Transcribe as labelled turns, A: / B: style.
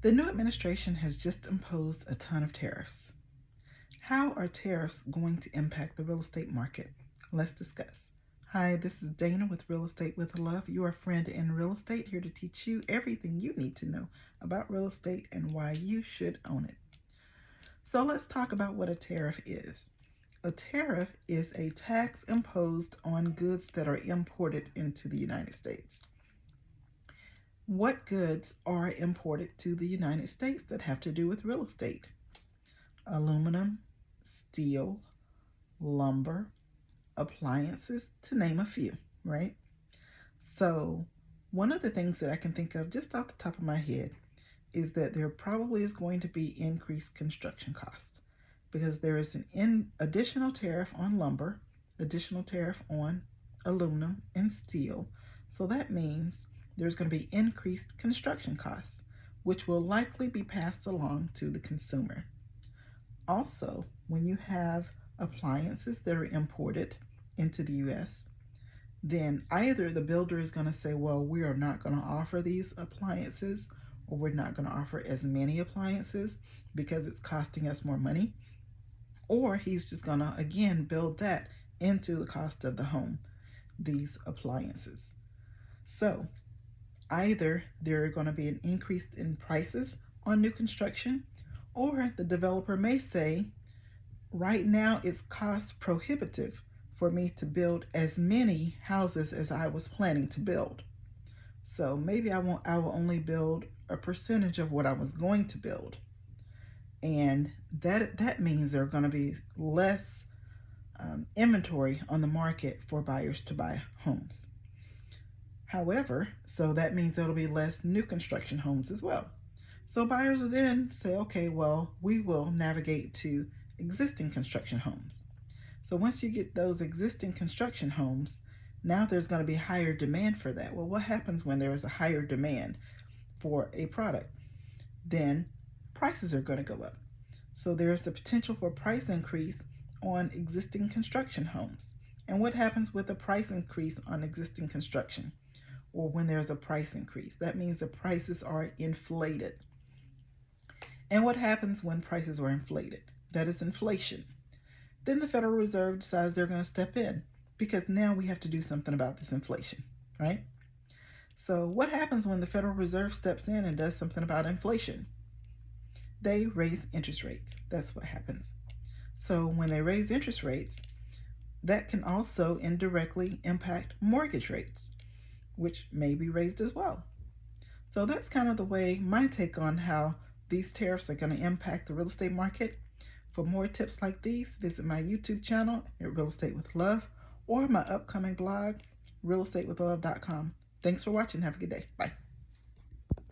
A: The new administration has just imposed a ton of tariffs. How are tariffs going to impact the real estate market? Let's discuss. Hi, this is Dana with Real Estate with Love, your friend in real estate, here to teach you everything you need to know about real estate and why you should own it. So let's talk about what a tariff is. A tariff is a tax imposed on goods that are imported into the United States. What goods are imported to the United States that have to do with real estate? Aluminum, steel, lumber, appliances, to name a few, right? So, one of the things that I can think of just off the top of my head is that there probably is going to be increased construction costs because there is an additional tariff on lumber, additional tariff on aluminum and steel. So that means there's going to be increased construction costs, which will likely be passed along to the consumer. Also, when you have appliances that are imported into the US, then either the builder is going to say, well, we are not going to offer these appliances, or we're not going to offer as many appliances because it's costing us more money, or he's just going to, again, build that into the cost of the home, these appliances. So either there are going to be an increase in prices on new construction, or the developer may say, right now it's cost prohibitive for me to build as many houses as I was planning to build. So maybe I will only build a percentage of what I was going to build. And that means there are going to be less inventory on the market for buyers to buy homes. However, so that means there'll be less new construction homes as well. So buyers will then say, okay, well, we will navigate to existing construction homes. So once you get those existing construction homes, now there's going to be higher demand for that. Well, what happens when there is a higher demand for a product? Then prices are going to go up. So there's the potential for price increase on existing construction homes. And what happens with a price increase on existing construction, or when there's a price increase? That means the prices are inflated. And what happens when prices are inflated? That is inflation. Then the Federal Reserve decides they're going to step in because now we have to do something about this inflation, right? So what happens when the Federal Reserve steps in and does something about inflation? They raise interest rates. That's what happens. So when they raise interest rates, that can also indirectly impact mortgage rates, which may be raised as well. So that's kind of the way, my take on how these tariffs are going to impact the real estate market. For more tips like these, visit my YouTube channel at Real Estate with Love or my upcoming blog, realestatewithlove.com. Thanks for watching. Have a good day. Bye.